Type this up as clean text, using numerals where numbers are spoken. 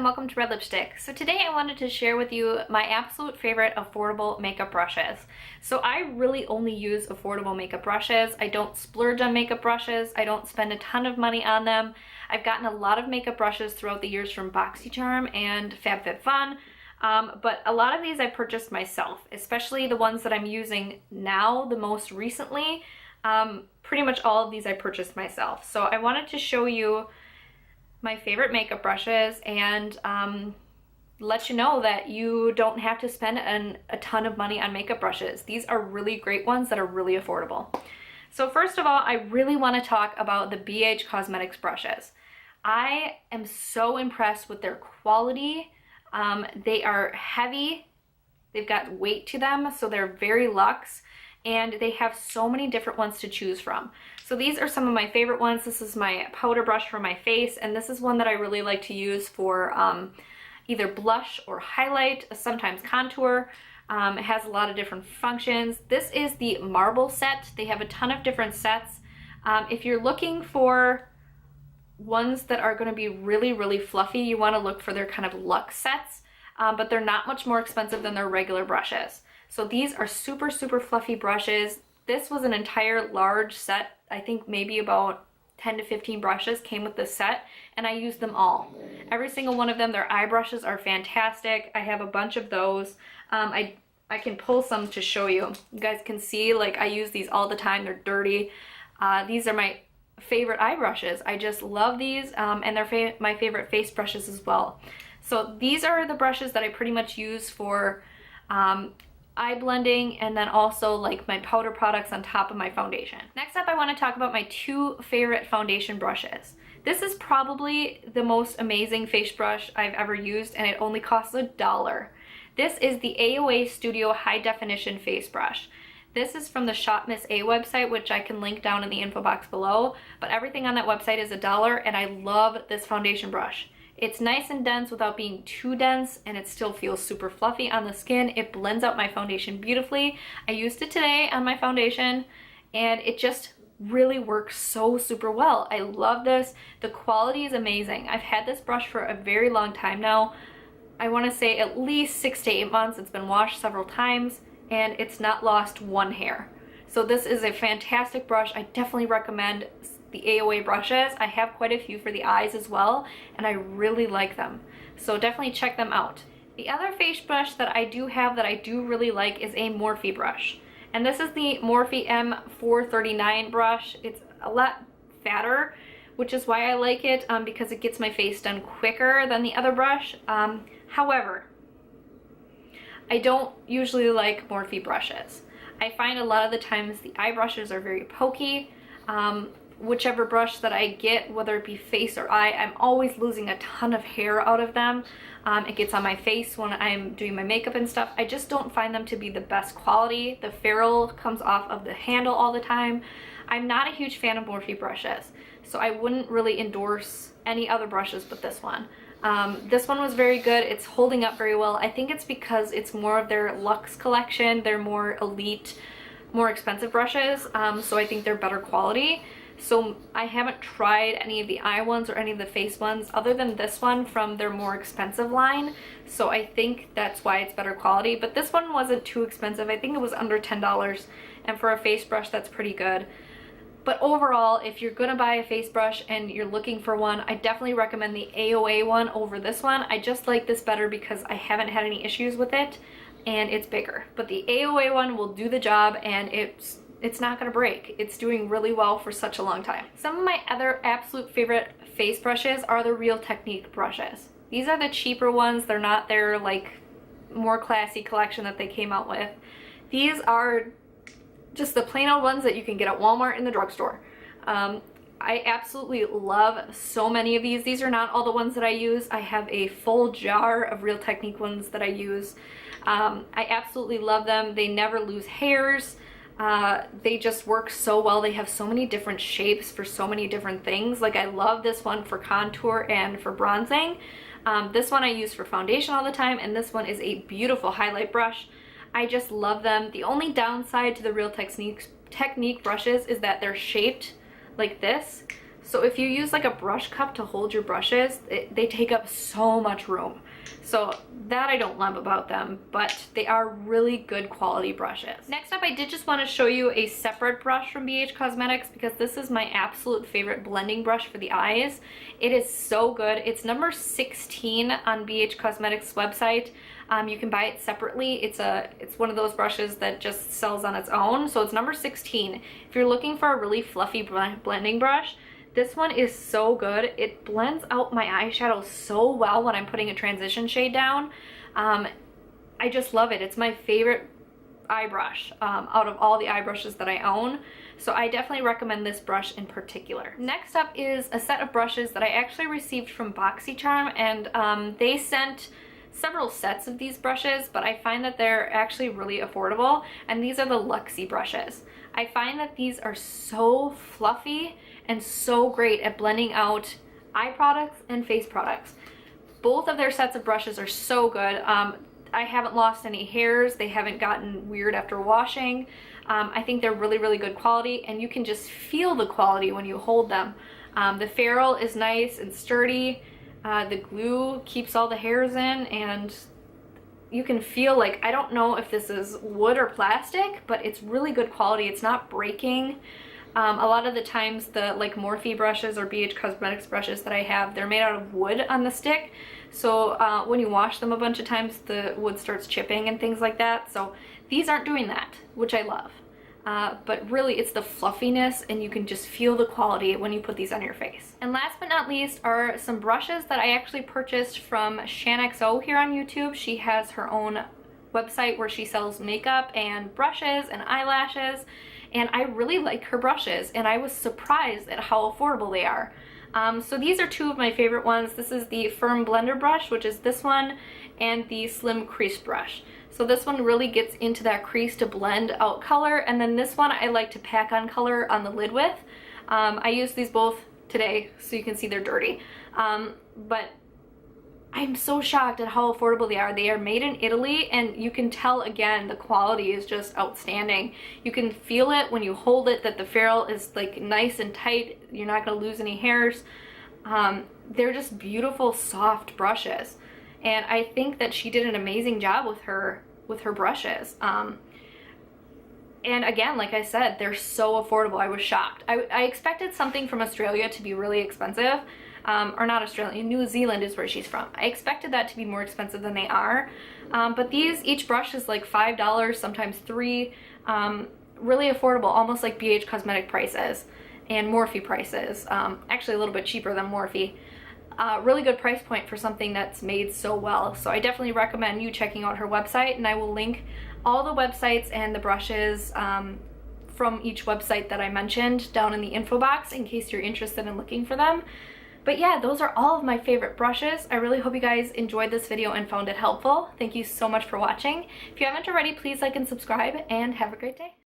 and welcome to Red Lipstick. So today I wanted to share with you my absolute favorite affordable makeup brushes. So I really only use affordable makeup brushes. I don't splurge on makeup brushes. I don't spend a ton of money on them. I've gotten a lot of makeup brushes throughout the years from BoxyCharm and FabFitFun. But a lot of these I purchased myself, especially the ones that I'm using now the most recently. Pretty much all of these I purchased myself. So I wanted to show you my favorite makeup brushes and let you know that you don't have to spend a ton of money on makeup brushes. These are really great ones that are really affordable. So first of all, I really want to talk about the BH Cosmetics brushes. I am so impressed with their quality. They are heavy, they've got weight to them, so they're very luxe, and they have so many different ones to choose from. So these are some of my favorite ones. This is my powder brush for my face, and this is one that I really like to use for either blush or highlight, sometimes contour. It has a lot of different functions. This is the marble set. They have a ton of different sets. If you're looking for ones that are going to be really fluffy, you want to look for their kind of luxe sets, but they're not much more expensive than their regular brushes. So these are super fluffy brushes. This was an entire large set. I think maybe about 10 to 15 brushes came with this set, and I used them all. Every single one of them. Their eye brushes are fantastic. I have a bunch of those. I can pull some to show you. You guys can see, like, I use these all the time. They're dirty. These are my favorite eye brushes. I just love these, and they're my favorite face brushes as well. So these are the brushes that I pretty much use for eye blending, and then also like my powder products on top of my foundation. Next up, I want to talk about my two favorite foundation brushes. This is probably the most amazing face brush I've ever used, and it only costs $1. This is the AOA Studio High Definition Face Brush. This is from the Shop Miss A website, which I can link down in the info box below, but everything on that website is $1, and I love this foundation brush. It's nice and dense without being too dense, and it still feels super fluffy on the skin. It blends out my foundation beautifully. I used it today on my foundation, and it just really works so super well. I love this. The quality is amazing. I've had this brush for a very long time now. I want to say at least 6 to 8 months. It's been washed several times, and it's not lost one hair. So this is a fantastic brush. I definitely recommend the AOA brushes. I have quite a few for the eyes as well, and I really like them. So definitely check them out. The other face brush that I do have that I do really like is a Morphe brush. And this is the Morphe M439 brush. It's a lot fatter, which is why I like it, because it gets my face done quicker than the other brush. However, I don't usually like Morphe brushes. I find a lot of the times the eye brushes are very pokey. Whichever brush that I get, whether it be face or eye, I'm always losing a ton of hair out of them. It gets on my face when I'm doing my makeup and stuff. I just don't find them to be the best quality. The ferrule comes off of the handle all the time. I'm not a huge fan of Morphe brushes, so I wouldn't really endorse any other brushes but this one. This one was very good. It's holding up very well. I think it's because it's more of their luxe collection. They're more elite, more expensive brushes, so I think they're better quality. So I haven't tried any of the eye ones or any of the face ones other than this one from their more expensive line. So I think that's why it's better quality. But this one wasn't too expensive. I think it was under $10. And for a face brush, that's pretty good. But overall, if you're gonna buy a face brush and you're looking for one, I definitely recommend the AOA one over this one. I just like this better because I haven't had any issues with it, and it's bigger. But the AOA one will do the job, and it's not gonna break. It's doing really well for such a long time. Some of my other absolute favorite face brushes are the Real Technique brushes. These are the cheaper ones. They're not their like more classy collection that they came out with. These are just the plain old ones that you can get at Walmart in the drugstore. I absolutely love so many of these. These are not all the ones that I use. I have a full jar of Real Technique ones that I use. I absolutely love them. They never lose hairs. They just work so well. They have so many different shapes for so many different things. Like, I love this one for contour and for bronzing. This one I use for foundation all the time, and this one is a beautiful highlight brush. I just love them. The only downside to the Real Technique brushes is that they're shaped like this. So if you use like a brush cup to hold your brushes, they take up so much room. So that I don't love about them, but they are really good quality brushes. Next up, I did just want to show you a separate brush from BH Cosmetics because this is my absolute favorite blending brush for the eyes. It is so good. It's number 16 on BH Cosmetics website. You can buy it separately. It's one of those brushes that just sells on its own. So it's number 16. If you're looking for a really fluffy blending brush, this one is so good. It blends out my eyeshadow so well when I'm putting a transition shade down. I just love it. It's my favorite eye brush out of all the eye brushes that I own. So I definitely recommend this brush in particular. Next up is a set of brushes that I actually received from BoxyCharm, and they sent several sets of these brushes, but I find that they're actually really affordable, and these are the Luxie brushes. I find that these are so fluffy and so great at blending out eye products and face products. Both of their sets of brushes are so good. I haven't lost any hairs. They haven't gotten weird after washing. I think they're really, really good quality, and you can just feel the quality when you hold them. The ferrule is nice and sturdy. The glue keeps all the hairs in, and you can feel like, I don't know if this is wood or plastic, but it's really good quality. It's not breaking. A lot of the times the like Morphe brushes or BH Cosmetics brushes that I have, they're made out of wood on the stick. So when you wash them a bunch of times, the wood starts chipping and things like that. So these aren't doing that, which I love. But really it's the fluffiness, and you can just feel the quality when you put these on your face. And last but not least are some brushes that I actually purchased from ShanXO here on YouTube. She has her own website where she sells makeup and brushes and eyelashes, and I really like her brushes, and I was surprised at how affordable they are. So these are two of my favorite ones. This is the Firm Blender brush, which is this one, and the Slim Crease brush. So this one really gets into that crease to blend out color, and then this one I like to pack on color on the lid with. I use these both today so you can see they're dirty. But I'm so shocked at how affordable they are. They are made in Italy, and you can tell again the quality is just outstanding. You can feel it when you hold it that the ferrule is like nice and tight. You're not going to lose any hairs. They're just beautiful soft brushes, and I think that she did an amazing job with her brushes. And again, like I said, they're so affordable. I was shocked. I expected something from Australia to be really expensive. Or not Australia, New Zealand is where she's from. I expected that to be more expensive than they are. But each brush is like $5, sometimes $3. Really affordable, almost like BH Cosmetic prices and Morphe prices. Actually a little bit cheaper than Morphe. Really good price point for something that's made so well. So I definitely recommend you checking out her website, and I will link all the websites and the brushes from each website that I mentioned down in the info box in case you're interested in looking for them. But yeah, those are all of my favorite brushes. I really hope you guys enjoyed this video and found it helpful. Thank you so much for watching. If you haven't already, please like and subscribe, and have a great day.